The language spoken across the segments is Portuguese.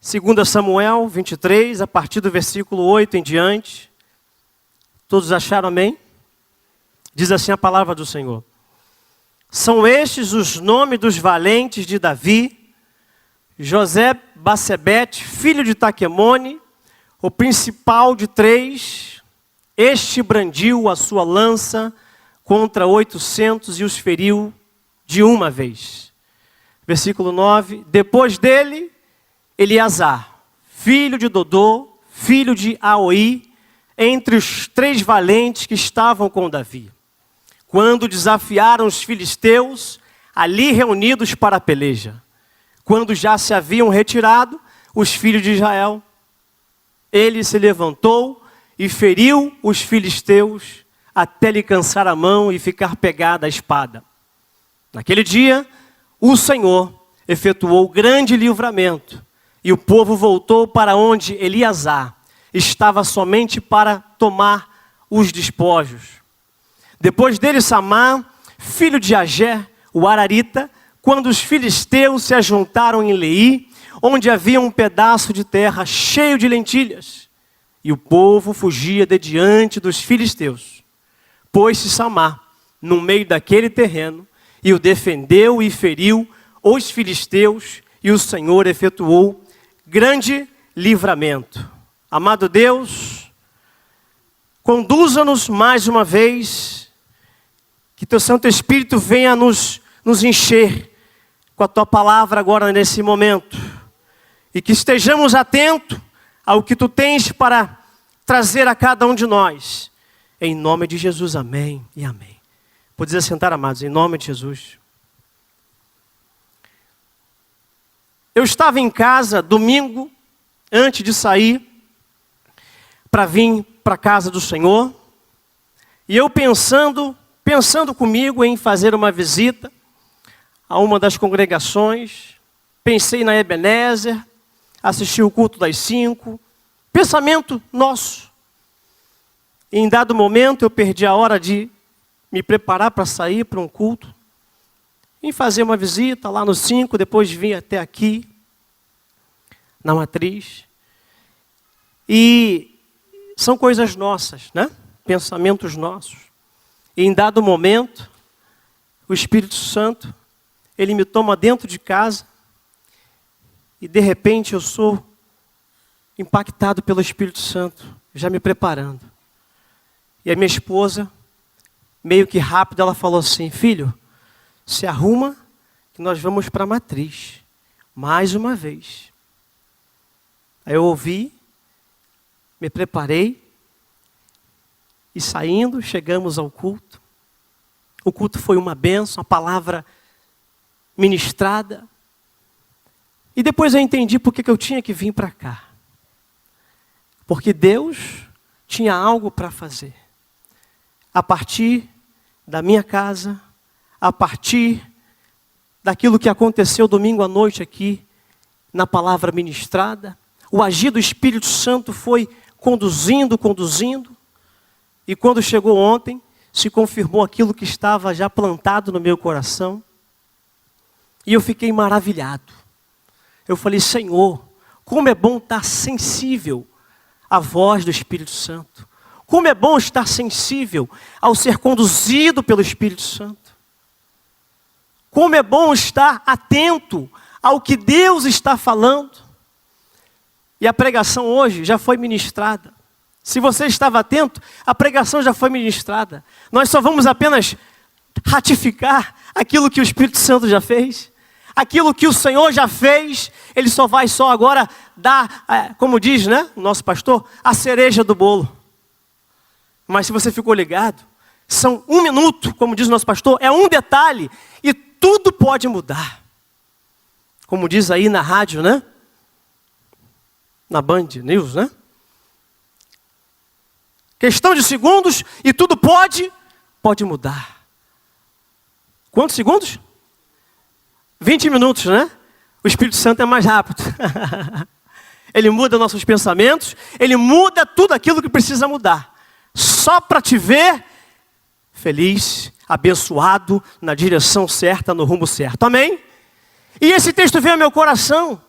2 Samuel 23, a partir do versículo 8 em diante. Todos acharam amém? Diz assim a palavra do Senhor. São estes os nomes dos valentes de Davi: José-Basebete, filho de Taquemone, o principal de 3. Este brandiu a sua lança contra 800 e os feriu de uma vez. Versículo 9. Depois dele, Eleazar, filho de Dodô, filho de Aoi, entre os 3 valentes que estavam com Davi, quando desafiaram os filisteus, ali reunidos para a peleja. Quando já se haviam retirado os filhos de Israel, ele se levantou e feriu os filisteus até lhe cansar a mão e ficar pegada a espada. Naquele dia, o Senhor efetuou grande livramento, e o povo voltou para onde Eleazar estava somente para tomar os despojos. Depois dele, Samá, filho de Agé, o Ararita, quando os filisteus se ajuntaram em Leí, onde havia um pedaço de terra cheio de lentilhas, e o povo fugia de diante dos filisteus. Pôs-se Samá no meio daquele terreno, e o defendeu e feriu os filisteus, e o Senhor efetuou grande livramento. Amado Deus, conduza-nos mais uma vez, que Teu Santo Espírito venha nos encher com a Tua palavra agora nesse momento, e que estejamos atentos ao que Tu tens para trazer a cada um de nós. Em nome de Jesus, amém e amém. Pode assentar, amados, em nome de Jesus. Eu estava em casa domingo, antes de sair, para vir para a casa do Senhor, e eu pensando comigo em fazer uma visita a uma das congregações, pensei na Ebenezer, assisti o culto das 5, pensamento nosso. E em dado momento eu perdi a hora de me preparar para sair para um culto, em fazer uma visita lá no 5, depois vim até aqui, na matriz. E são coisas nossas, né? Pensamentos nossos. E em dado momento, o Espírito Santo, ele me toma dentro de casa, e de repente eu sou impactado pelo Espírito Santo, já me preparando. E a minha esposa, meio que rápido, ela falou assim: filho, se arruma que nós vamos para a matriz, mais uma vez. Aí eu ouvi, me preparei, e saindo, chegamos ao culto. O culto foi uma bênção, a palavra ministrada. E depois eu entendi por que eu tinha que vir para cá. Porque Deus tinha algo para fazer. A partir da minha casa, a partir daquilo que aconteceu domingo à noite aqui, na palavra ministrada, o agir do Espírito Santo foi conduzindo, e quando chegou ontem, se confirmou aquilo que estava já plantado no meu coração, e eu fiquei maravilhado. Eu falei: Senhor, como é bom estar sensível à voz do Espírito Santo. Como é bom estar sensível ao ser conduzido pelo Espírito Santo. Como é bom estar atento ao que Deus está falando. E a pregação hoje já foi ministrada. Se você estava atento, a pregação já foi ministrada. Nós só vamos apenas ratificar aquilo que o Espírito Santo já fez. Aquilo que o Senhor já fez, Ele só vai agora dar, como diz, né, o nosso pastor, a cereja do bolo. Mas se você ficou ligado, são 1 minuto, como diz o nosso pastor, é um detalhe e tudo pode mudar. Como diz aí na rádio, né? Na Band News, né? Questão de segundos e tudo pode mudar. Quantos segundos? 20 minutos, né? O Espírito Santo é mais rápido. Ele muda nossos pensamentos, ele muda tudo aquilo que precisa mudar. Só para te ver feliz, abençoado, na direção certa, no rumo certo. Amém? E esse texto veio ao meu coração.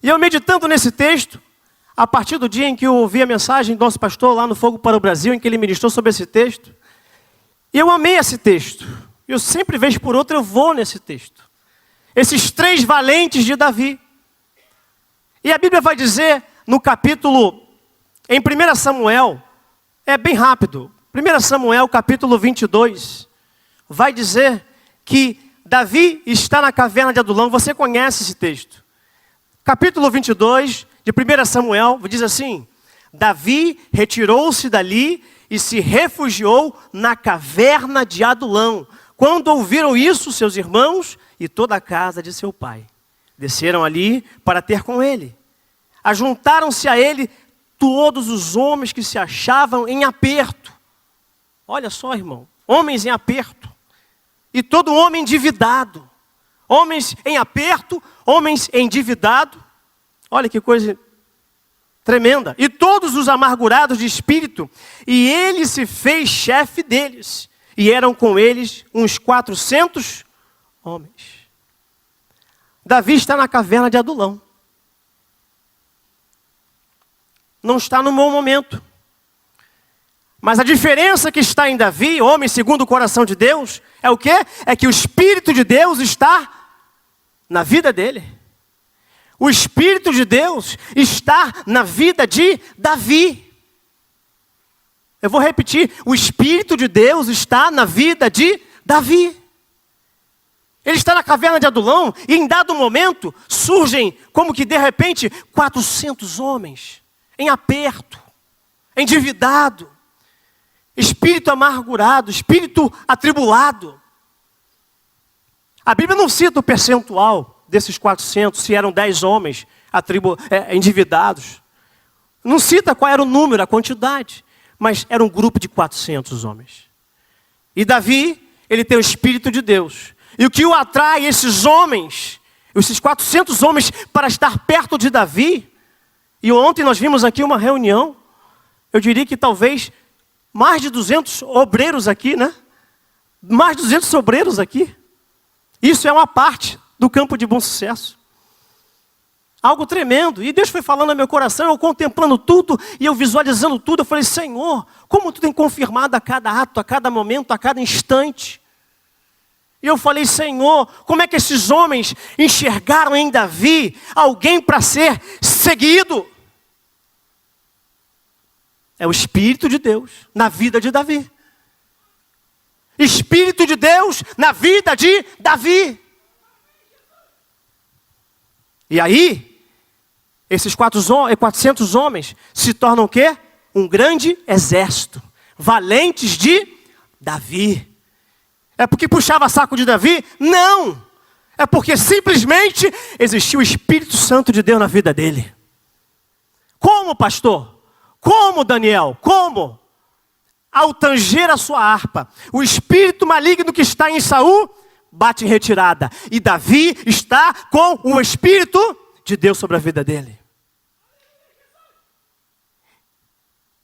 E eu meditando nesse texto, a partir do dia em que eu ouvi a mensagem do nosso pastor lá no Fogo para o Brasil, em que ele ministrou sobre esse texto, e eu amei esse texto. Eu sempre, vez por outra, eu vou nesse texto. Esses 3 valentes de Davi. E a Bíblia vai dizer, no capítulo, em 1 Samuel, é bem rápido, 1 Samuel capítulo 22, vai dizer que Davi está na caverna de Adulão. Você conhece esse texto. Capítulo 22 de 1 Samuel diz assim: Davi retirou-se dali e se refugiou na caverna de Adulão. Quando ouviram isso, seus irmãos e toda a casa de seu pai desceram ali para ter com ele. Ajuntaram-se a ele todos os homens que se achavam em aperto. Olha só, irmão, homens em aperto. E todo homem endividado. Homens em aperto, homens endividados. Olha que coisa tremenda. E todos os amargurados de espírito. E ele se fez chefe deles. E eram com eles uns 400 homens. Davi está na caverna de Adulão. Não está no bom momento. Mas a diferença que está em Davi, homem segundo o coração de Deus, é o quê? É que o Espírito de Deus está na vida dele. O Espírito de Deus está na vida de Davi. Eu vou repetir, o Espírito de Deus está na vida de Davi. Ele está na caverna de Adulão e em dado momento surgem, como que de repente, 400 homens em aperto, endividado, espírito amargurado, espírito atribulado. A Bíblia não cita o percentual desses 400, se eram 10 homens endividados. Não cita qual era o número, a quantidade, mas era um grupo de 400 homens. E Davi, ele tem o Espírito de Deus. E o que o atrai esses homens, esses 400 homens, para estar perto de Davi. E ontem nós vimos aqui uma reunião, eu diria que talvez mais de 200 obreiros aqui, né? Mais de 200 obreiros aqui. Isso é uma parte do campo de bom sucesso. Algo tremendo. E Deus foi falando no meu coração, eu contemplando tudo e eu visualizando tudo. Eu falei, Senhor, como Tu tem confirmado a cada ato, a cada momento, a cada instante. E eu falei, Senhor, como é que esses homens enxergaram em Davi alguém para ser seguido? É o Espírito de Deus na vida de Davi. Espírito de Deus na vida de Davi. E aí, esses 400 homens se tornam o quê? Um grande exército. Valentes de Davi. É porque puxava saco de Davi? Não! É porque simplesmente existia o Espírito Santo de Deus na vida dele. Como, pastor? Como, Daniel? Como? Ao tanger a sua harpa, o espírito maligno que está em Saul bate em retirada. E Davi está com o Espírito de Deus sobre a vida dele.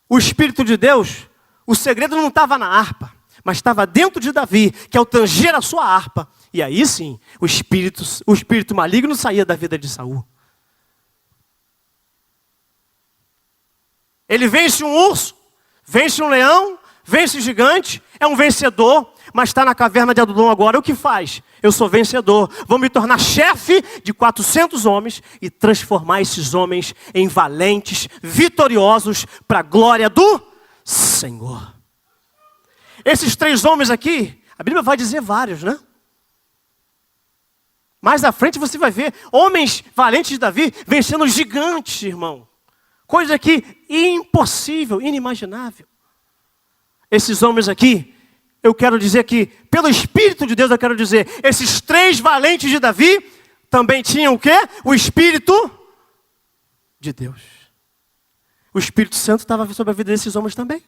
O Espírito de Deus, o segredo não estava na harpa, mas estava dentro de Davi, que ao tanger a sua harpa, e aí sim, o espírito maligno saía da vida de Saul. Ele vence um urso, vence um leão, vence um gigante, é um vencedor, mas está na caverna de Adulão agora. O que faz? Eu sou vencedor, vou me tornar chefe de 400 homens e transformar esses homens em valentes, vitoriosos para a glória do Senhor. Esses 3 homens aqui, a Bíblia vai dizer vários, né? Mais à frente você vai ver homens valentes de Davi vencendo gigantes, irmão. Coisa que impossível, inimaginável. Esses homens aqui, eu quero dizer que, pelo Espírito de Deus, eu quero dizer, esses 3 valentes de Davi também tinham o quê? O Espírito de Deus. O Espírito Santo estava sobre a vida desses homens também.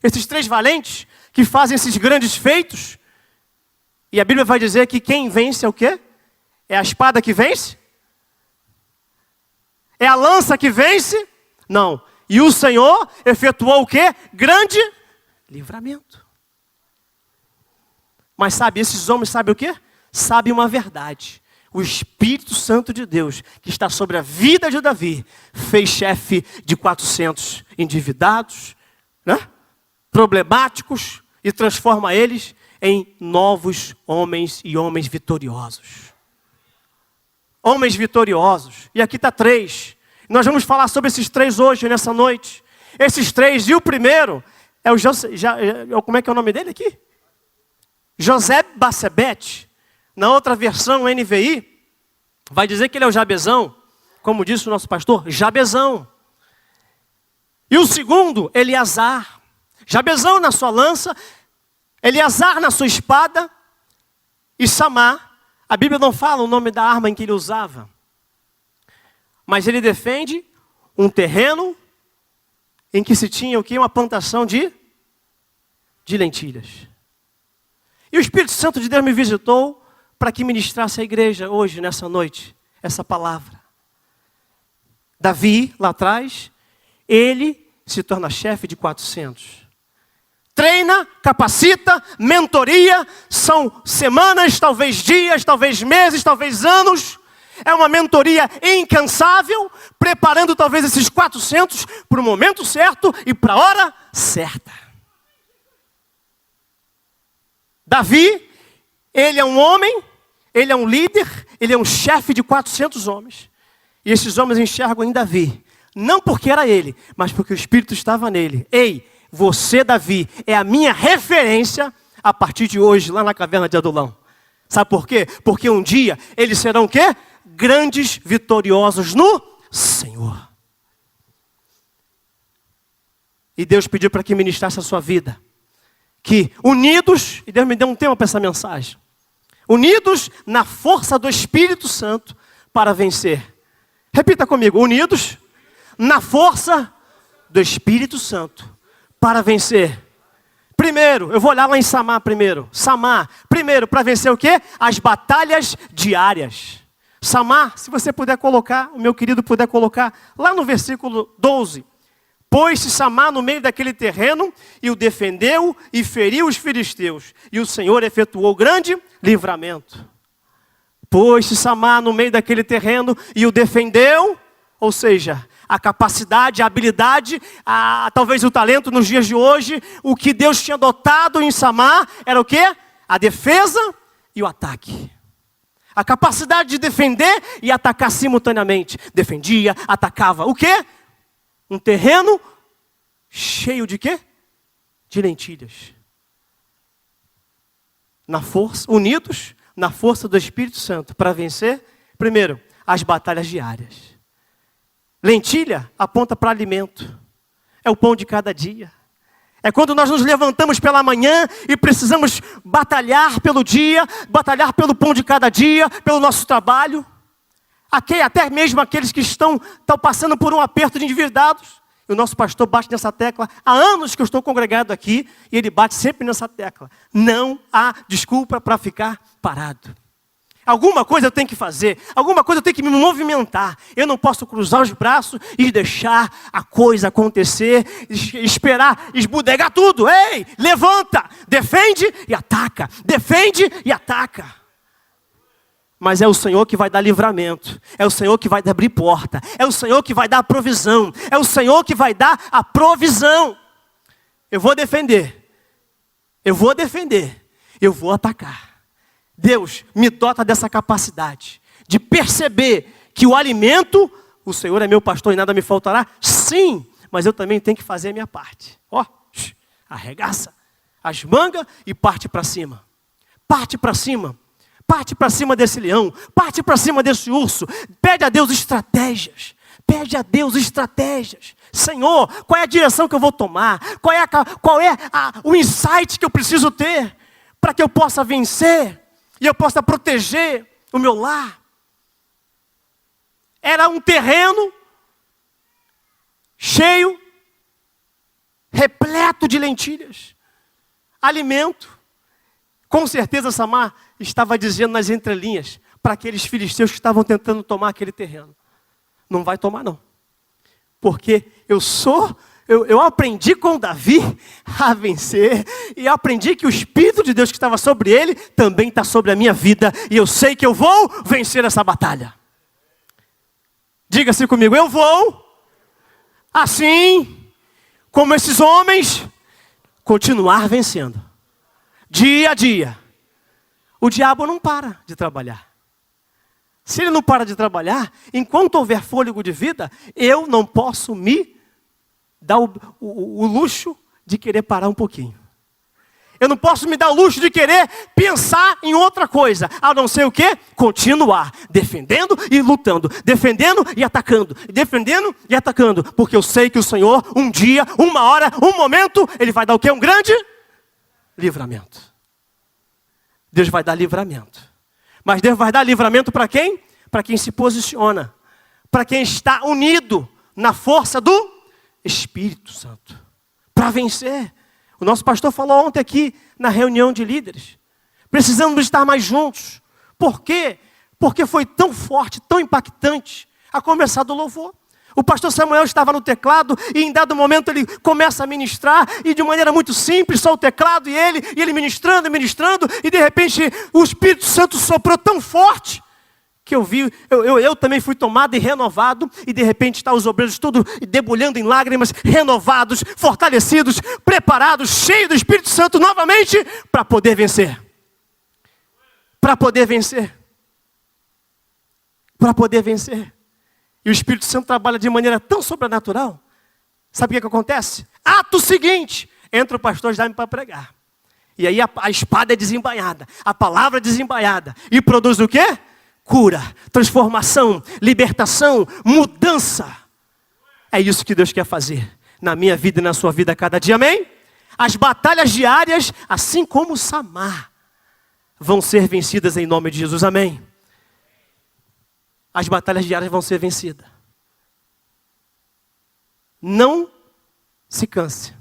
Esses 3 valentes que fazem esses grandes feitos. E a Bíblia vai dizer que quem vence é o quê? É a espada que vence? É a lança que vence? Não. E o Senhor efetuou o quê? Grande livramento. Mas sabe, esses homens sabem o quê? Sabem uma verdade. o Espírito Santo de Deus, que está sobre a vida de Davi, fez chefe de 400 endividados, né? Problemáticos, e transforma eles em novos homens e homens vitoriosos. Homens vitoriosos. E aqui está 3. Nós vamos falar sobre esses 3 hoje, nessa noite. Esses 3, e o primeiro é o como é que é o nome dele aqui? José Bassebete. Na outra versão, NVI, vai dizer que ele é o Jabezão, como disse o nosso pastor, Jabezão. E o segundo, Eleazar. Jabezão na sua lança, Eleazar na sua espada, e Samar. A Bíblia não fala o nome da arma em que ele usava, mas ele defende um terreno em que se tinha o quê? Uma plantação de lentilhas. E o Espírito Santo de Deus me visitou para que ministrasse a igreja hoje, nessa noite, essa palavra. Davi, lá atrás, ele se torna chefe de 400. Treina, capacita, mentoria, são semanas, talvez dias, talvez meses, talvez anos. É uma mentoria incansável, preparando talvez esses 400 para o momento certo e para a hora certa. Davi, ele é um homem, ele é um líder, ele é um chefe de 400 homens. E esses homens enxergam em Davi, não porque era ele, mas porque o Espírito estava nele. Ei, você, Davi, é a minha referência a partir de hoje, lá na caverna de Adulão. Sabe por quê? Porque um dia eles serão o quê? Grandes vitoriosos no Senhor. E Deus pediu para que ministrasse a sua vida. Que unidos, e Deus me deu um tema para essa mensagem. Unidos na força do Espírito Santo para vencer. Repita comigo, unidos na força do Espírito Santo para vencer. Primeiro, eu vou olhar lá em Samar primeiro. Samar, primeiro, para vencer o quê? As batalhas diárias. Samar, se você puder colocar, o meu querido puder colocar, lá no versículo 12. Pôs-se Samar no meio daquele terreno e o defendeu e feriu os filisteus. E o Senhor efetuou grande livramento. Pôs-se Samar no meio daquele terreno e o defendeu, ou seja, a capacidade, a habilidade, talvez o talento nos dias de hoje, o que Deus tinha dotado em Samar era o quê? A defesa e o ataque. A capacidade de defender e atacar simultaneamente. Defendia, atacava. O quê? Um terreno cheio de quê? De lentilhas. Na força, unidos na força do Espírito Santo para vencer, primeiro, as batalhas diárias. Lentilha aponta para alimento. É o pão de cada dia. É quando nós nos levantamos pela manhã e precisamos batalhar pelo dia, batalhar pelo pão de cada dia, pelo nosso trabalho. Até mesmo aqueles que estão passando por um aperto de endividados. E o nosso pastor bate nessa tecla. Há anos que eu estou congregado aqui e ele bate sempre nessa tecla. Não há desculpa para ficar parado. Alguma coisa eu tenho que fazer, alguma coisa eu tenho que me movimentar. Eu não posso cruzar os braços e deixar a coisa acontecer, esperar, esbudegar tudo. Ei, levanta, defende e ataca, defende e ataca. Mas é o Senhor que vai dar livramento, é o Senhor que vai abrir porta, é o Senhor que vai dar a provisão, é o Senhor que vai dar a provisão. Eu vou defender, eu vou atacar. Deus me dota dessa capacidade de perceber que o alimento, o Senhor é meu pastor e nada me faltará. Sim, mas eu também tenho que fazer a minha parte. Arregaça as mangas e parte para cima. Parte para cima. Parte para cima desse leão. Parte para cima desse urso. Pede a Deus estratégias. Pede a Deus estratégias. Senhor, qual é a direção que eu vou tomar? Qual é o insight que eu preciso ter para que eu possa vencer? E eu possa proteger o meu lar. Era um terreno cheio, repleto de lentilhas. Alimento. Com certeza Samar estava dizendo nas entrelinhas para aqueles filisteus que estavam tentando tomar aquele terreno. Não vai tomar não. Porque eu sou eu aprendi com Davi a vencer. E eu aprendi que o Espírito de Deus que estava sobre ele também está sobre a minha vida. E eu sei que eu vou vencer essa batalha. Diga-se comigo, eu vou, assim como esses homens, continuar vencendo. Dia a dia. O diabo não para de trabalhar. Se ele não para de trabalhar, enquanto houver fôlego de vida, eu não posso me dar o luxo de querer parar um pouquinho. Eu não posso me dar o luxo de querer pensar em outra coisa, a não ser o quê? Continuar defendendo e lutando, defendendo e atacando, defendendo e atacando, porque eu sei que o Senhor, um dia, uma hora, um momento, Ele vai dar o quê? Um grande livramento. Deus vai dar livramento. Mas Deus vai dar livramento para quem? Para quem se posiciona, para quem está unido na força do Espírito Santo, para vencer. O nosso pastor falou ontem aqui na reunião de líderes. Precisamos estar mais juntos. Por quê? Porque foi tão forte, tão impactante, a começar do louvor. O pastor Samuel estava no teclado e em dado momento ele começa a ministrar e de maneira muito simples, só o teclado e ele ministrando, e de repente o Espírito Santo soprou tão forte que eu também fui tomado e renovado, e de repente está os obreiros todos debulhando em lágrimas, renovados, fortalecidos, preparados, cheios do Espírito Santo novamente, para poder vencer. Para poder vencer. Para poder vencer. E o Espírito Santo trabalha de maneira tão sobrenatural. Sabe o que acontece? Ato seguinte, entra o pastor Jaime para pregar. E aí a espada é desembainhada, a palavra é desembainhada, e produz o quê? Cura, transformação, libertação, mudança. É isso que Deus quer fazer na minha vida e na sua vida a cada dia, amém? As batalhas diárias, assim como Samar, vão ser vencidas em nome de Jesus, amém? As batalhas diárias vão ser vencidas. Não se canse.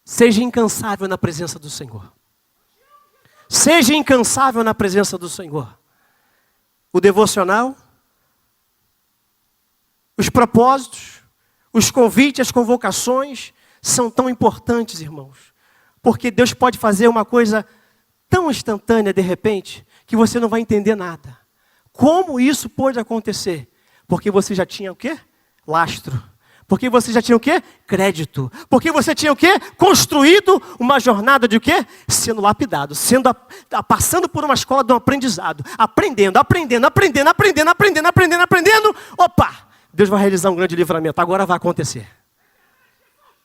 Seja incansável na presença do Senhor. Seja incansável na presença do Senhor. O devocional, os propósitos, os convites, as convocações são tão importantes, irmãos. Porque Deus pode fazer uma coisa tão instantânea de repente que você não vai entender nada. Como isso pode acontecer? Porque você já tinha o quê? Lastro. Porque você já tinha o quê? Crédito. Porque você tinha o quê? Construído uma jornada de o quê? Sendo lapidado, passando por uma escola de um aprendizado, aprendendo. Opa! Deus vai realizar um grande livramento. Agora vai acontecer.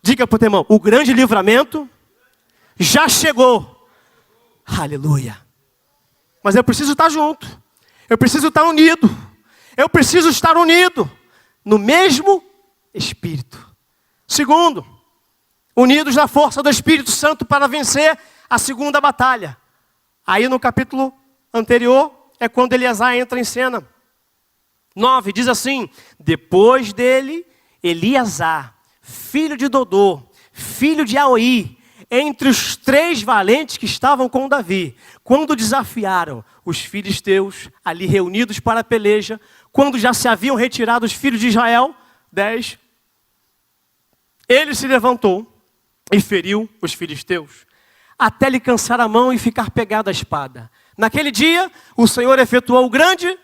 Diga para o teu irmão, o grande livramento já chegou. Aleluia. Mas eu preciso estar junto. Eu preciso estar unido. Eu preciso estar unido no mesmo Espírito. Segundo, unidos na força do Espírito Santo para vencer a segunda batalha. Aí no capítulo anterior é quando Eleazar entra em cena. 9 diz assim: depois dele, Eleazar, filho de Dodô, filho de Aoi, entre os 3 valentes que estavam com Davi, quando desafiaram os filisteus ali reunidos para a peleja, quando já se haviam retirado os filhos de Israel, 10, ele se levantou e feriu os filisteus, até lhe cansar a mão e ficar pegado à espada. Naquele dia, o Senhor efetuou o grande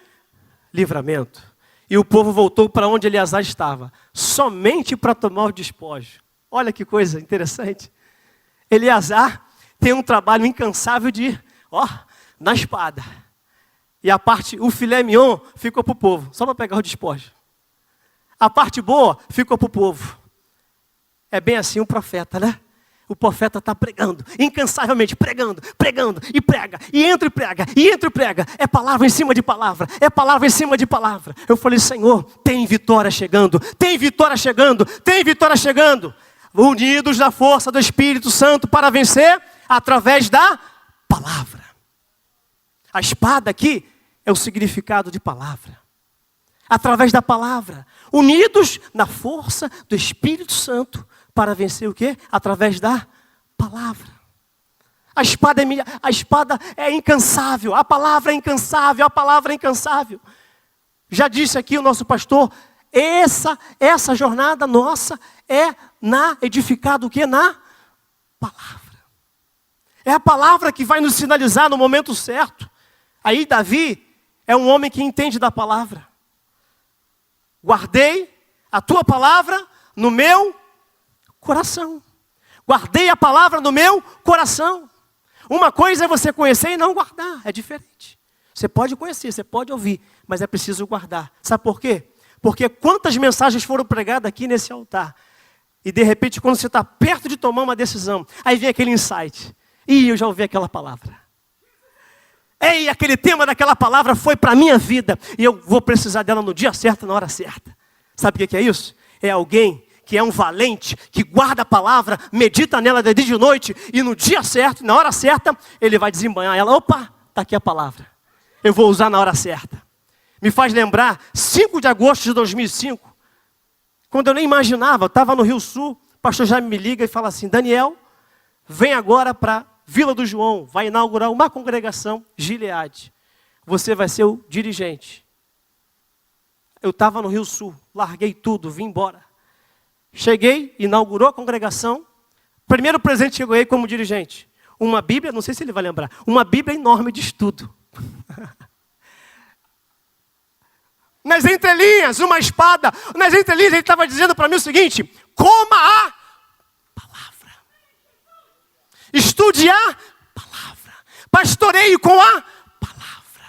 livramento, e o povo voltou para onde Eleazar estava, somente para tomar o despojo. Olha que coisa interessante. Eleazar tem um trabalho incansável de ir, na espada. E o filé mignon ficou para o povo, só para pegar o despojo. A parte boa ficou para o povo. É bem assim um profeta, né? O profeta está pregando, incansavelmente, pregando, e prega, e entra e prega, É palavra em cima de palavra, é palavra em cima de palavra. Eu falei, Senhor, tem vitória chegando, tem vitória chegando, tem vitória chegando. Unidos na força do Espírito Santo para vencer através da palavra. A espada aqui é o significado de palavra. Através da palavra. Unidos na força do Espírito Santo para vencer o quê? Através da palavra. A espada é incansável. A palavra é incansável. Já disse aqui o nosso pastor, essa jornada nossa é edificada o quê? Na palavra. É a palavra que vai nos sinalizar no momento certo. Aí Davi é um homem que entende da palavra. Guardei a tua palavra no meu coração. Guardei a palavra no meu coração. Uma coisa é você conhecer e não guardar, é diferente. Você pode conhecer, você pode ouvir, mas é preciso guardar. Sabe por quê? Porque quantas mensagens foram pregadas aqui nesse altar, e de repente quando você está perto de tomar uma decisão, aí vem aquele insight. Eu já ouvi aquela palavra. Ei, aquele tema daquela palavra foi para a minha vida, e eu vou precisar dela no dia certo, na hora certa. Sabe o que é isso? É alguém que é um valente, que guarda a palavra, medita nela de dia e de noite, e no dia certo, na hora certa, ele vai desembanhar ela. Opa, está aqui a palavra. Eu vou usar na hora certa. Me faz lembrar, 5 de agosto de 2005, quando eu nem imaginava, eu estava no Rio Sul, o pastor Jaime me liga e fala assim, Daniel, vem agora para Vila do João, vai inaugurar uma congregação, Gileade. Você vai ser o dirigente. Eu estava no Rio Sul, larguei tudo, vim embora. Cheguei, inaugurou a congregação. Primeiro presente que eu ganhei como dirigente. Uma Bíblia, não sei se ele vai lembrar, uma Bíblia enorme de estudo. Nas entrelinhas, uma espada. Nas entrelinhas ele estava dizendo para mim o seguinte, coma a palavra. Estude a palavra. Pastoreie com a palavra.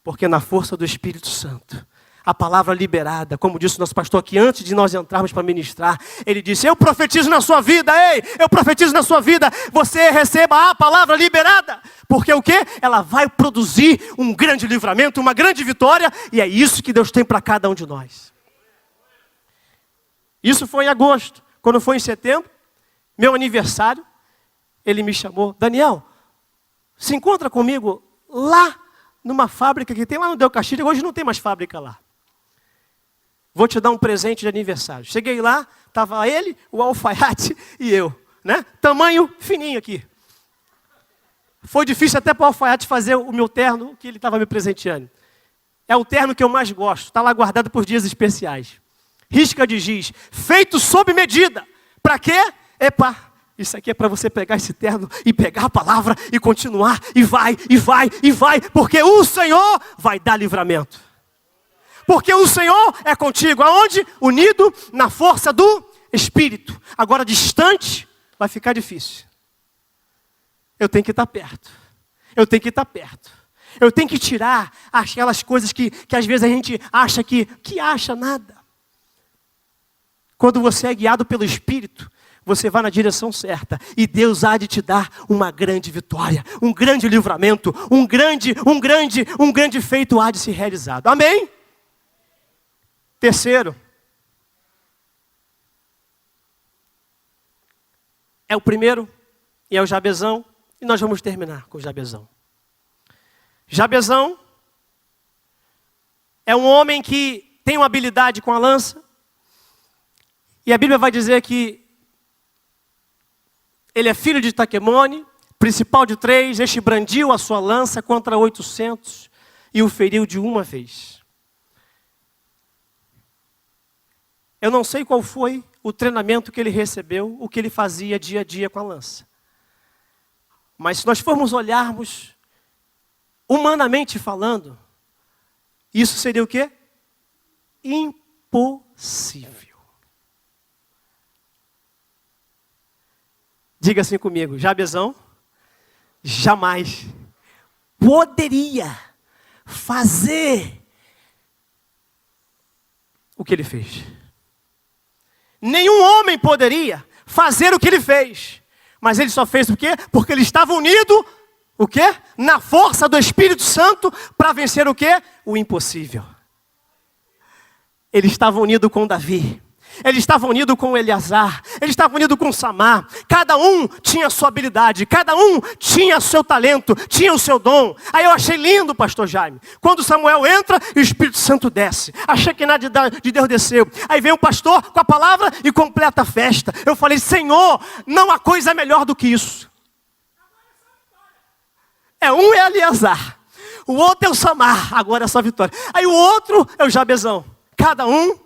Porque na força do Espírito Santo, a palavra liberada, como disse o nosso pastor aqui, antes de nós entrarmos para ministrar, ele disse, eu profetizo na sua vida, eu profetizo na sua vida, você receba a palavra liberada, porque o quê? Ela vai produzir um grande livramento, uma grande vitória, e é isso que Deus tem para cada um de nós. Isso foi em agosto. Quando foi em setembro, meu aniversário, ele me chamou, Daniel, se encontra comigo lá numa fábrica que tem lá no Del Castilho, hoje não tem mais fábrica lá. Vou te dar um presente de aniversário. Cheguei lá, estava ele, o alfaiate e eu, né? Tamanho fininho aqui. Foi difícil até para o alfaiate fazer o meu terno que ele estava me presenteando. É o terno que eu mais gosto, está lá guardado por dias especiais. Risca de giz, feito sob medida. Para quê? Isso aqui é para você pegar esse terno e pegar a palavra e continuar, e vai, porque o Senhor vai dar livramento. Porque o Senhor é contigo. Aonde? Unido na força do Espírito. Agora, distante, vai ficar difícil. Eu tenho que estar perto. Eu tenho que tirar aquelas coisas que às vezes a gente acha que acha nada. Quando você é guiado pelo Espírito, você vai na direção certa. E Deus há de te dar uma grande vitória. Um grande livramento. Um grande feito há de ser realizado. Amém? Terceiro, é o primeiro, e é o Jabezão, e nós vamos terminar com o Jabezão. Jabezão é um homem que tem uma habilidade com a lança, e a Bíblia vai dizer que ele é filho de Taquemone, principal de 3, este brandiu a sua lança contra 800 e o feriu de uma vez. Eu não sei qual foi o treinamento que ele recebeu, o que ele fazia dia a dia com a lança. Mas se nós formos olharmos, humanamente falando, isso seria o quê? Impossível. Diga assim comigo, Jabezão jamais poderia fazer o que ele fez. Nenhum homem poderia fazer o que ele fez. Mas ele só fez o quê? Porque ele estava unido, o quê? Na força do Espírito Santo para vencer o quê? O impossível. Ele estava unido com Davi. Ele estava unido com Eleazar, ele estava unido com Samar. Cada um tinha a sua habilidade, cada um tinha o seu talento, tinha o seu dom. Aí eu achei lindo, pastor Jaime. Quando Samuel entra, o Espírito Santo desce. A Shekinah de Deus desceu. Aí vem o pastor com a palavra e completa a festa. Eu falei, Senhor, não há coisa melhor do que isso. Um é Eleazar, O outro é o Samar, agora é só vitória. Aí o outro é o Jabezão. Cada um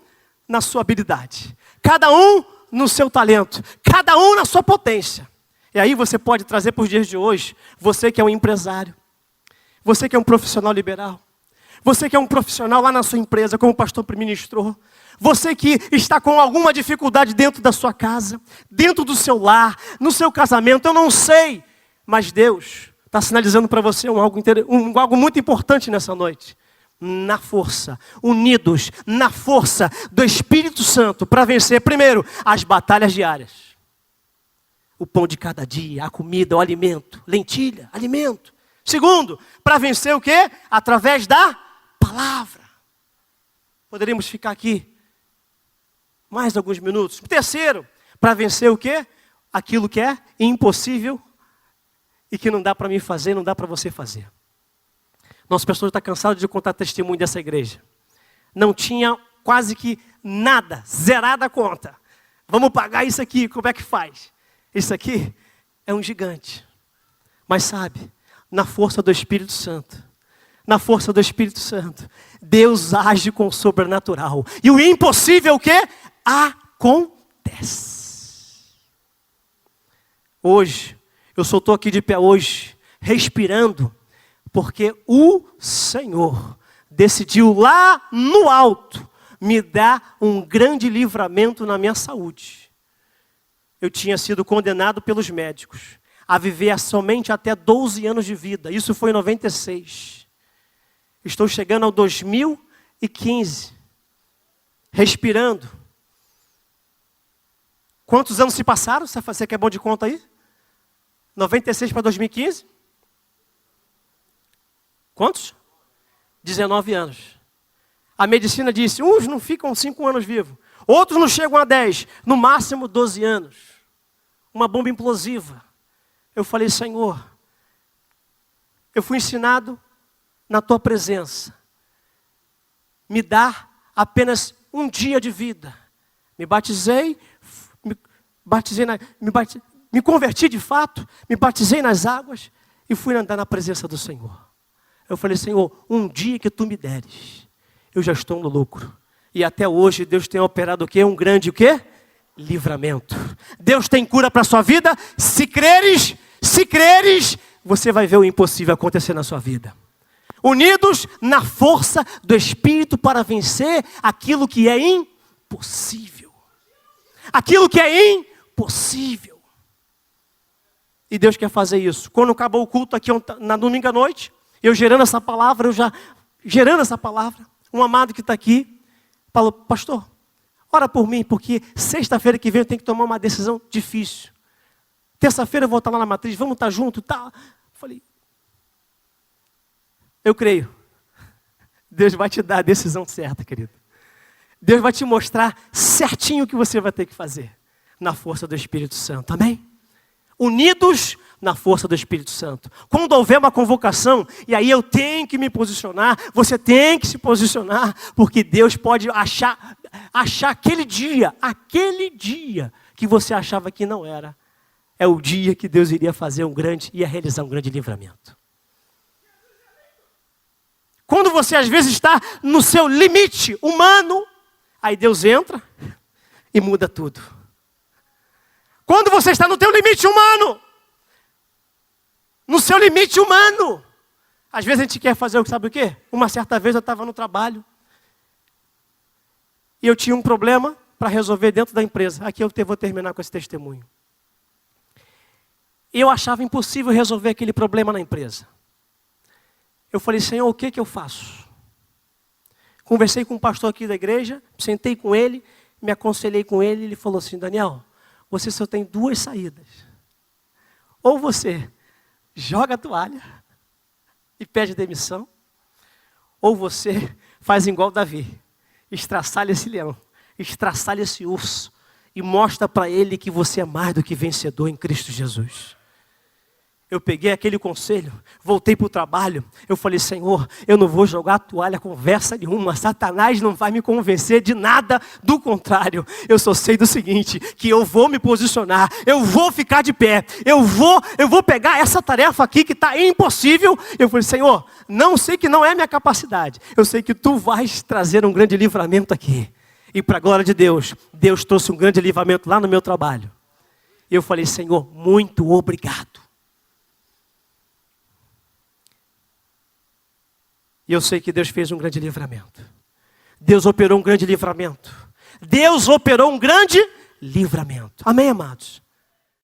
na sua habilidade. Cada um no seu talento. Cada um na sua potência. E aí você pode trazer para os dias de hoje, você que é um empresário, você que é um profissional liberal, você que é um profissional lá na sua empresa, como o pastor ministrou, você que está com alguma dificuldade dentro da sua casa, dentro do seu lar, no seu casamento, eu não sei, mas Deus está sinalizando para você algo muito importante nessa noite. Na força, unidos na força do Espírito Santo para vencer, primeiro, as batalhas diárias. O pão de cada dia, a comida, o alimento, lentilha, alimento. Segundo, para vencer o quê? Através da palavra. Poderíamos ficar aqui mais alguns minutos. Terceiro, para vencer o quê? Aquilo que é impossível e que não dá para mim fazer, não dá para você fazer. Nosso pastor está cansado de contar testemunho dessa igreja. Não tinha quase que nada, zerada a conta. Vamos pagar isso aqui, como é que faz? Isso aqui é um gigante. Mas sabe, na força do Espírito Santo, Deus age com o sobrenatural. E o impossível o quê? Acontece. Hoje, eu só estou aqui de pé hoje, respirando, porque o Senhor decidiu lá no alto me dar um grande livramento na minha saúde. Eu tinha sido condenado pelos médicos a viver somente até 12 anos de vida. Isso foi em 96. Estou chegando ao 2015, respirando. Quantos anos se passaram? Você que é bom de conta aí? 96 para 2015? Quantos? 19 anos. A medicina disse, uns não ficam 5 anos vivos, outros não chegam a 10, no máximo 12 anos. Uma bomba implosiva. Eu falei, Senhor, eu fui ensinado na Tua presença. Me dá apenas um dia de vida. Me converti de fato, me batizei nas águas e fui andar na presença do Senhor. Eu falei, Senhor, um dia que Tu me deres, eu já estou no lucro. E até hoje Deus tem operado o quê? Um grande o quê? Livramento. Deus tem cura para a sua vida. Se creres, você vai ver o impossível acontecer na sua vida. Unidos na força do Espírito para vencer aquilo que é impossível. Aquilo que é impossível. E Deus quer fazer isso. Quando acabou o culto aqui na domingo à noite, eu gerando essa palavra, um amado que está aqui, falou, pastor, ora por mim, porque sexta-feira que vem eu tenho que tomar uma decisão difícil. Terça-feira eu vou estar lá na matriz, vamos estar juntos, tá? Falei, eu creio. Deus vai te dar a decisão certa, querido. Deus vai te mostrar certinho o que você vai ter que fazer na força do Espírito Santo, amém? Unidos na força do Espírito Santo. Quando houver uma convocação, e aí eu tenho que me posicionar, você tem que se posicionar, porque Deus pode achar aquele dia que você achava que não era, é o dia que Deus iria realizar um grande livramento. Quando você às vezes está no seu limite humano, aí Deus entra e muda tudo. Quando você está no teu limite humano, no seu limite humano, às vezes a gente quer fazer, sabe o quê? Uma certa vez eu estava no trabalho e eu tinha um problema para resolver dentro da empresa. Aqui eu vou terminar com esse testemunho. Eu achava impossível resolver aquele problema na empresa. Eu falei, Senhor, o que eu faço? Conversei com um pastor aqui da igreja, sentei com ele, me aconselhei com ele, ele falou assim, Daniel, você só tem 2 saídas. Ou você joga a toalha e pede demissão, ou você faz igual Davi, estraçalha esse leão, estraçalha esse urso e mostra para ele que você é mais do que vencedor em Cristo Jesus. Eu peguei aquele conselho, voltei para o trabalho, eu falei, Senhor, eu não vou jogar a toalha conversa nenhuma, Satanás não vai me convencer de nada, do contrário, eu só sei do seguinte, que eu vou me posicionar, eu vou ficar de pé, eu vou pegar essa tarefa aqui que está impossível. Eu falei, Senhor, não sei que não é minha capacidade, eu sei que Tu vais trazer um grande livramento aqui. E para a glória de Deus, Deus trouxe um grande livramento lá no meu trabalho. Eu falei, Senhor, muito obrigado. E eu sei que Deus fez um grande livramento. Deus operou um grande livramento. Deus operou um grande livramento. Amém, amados?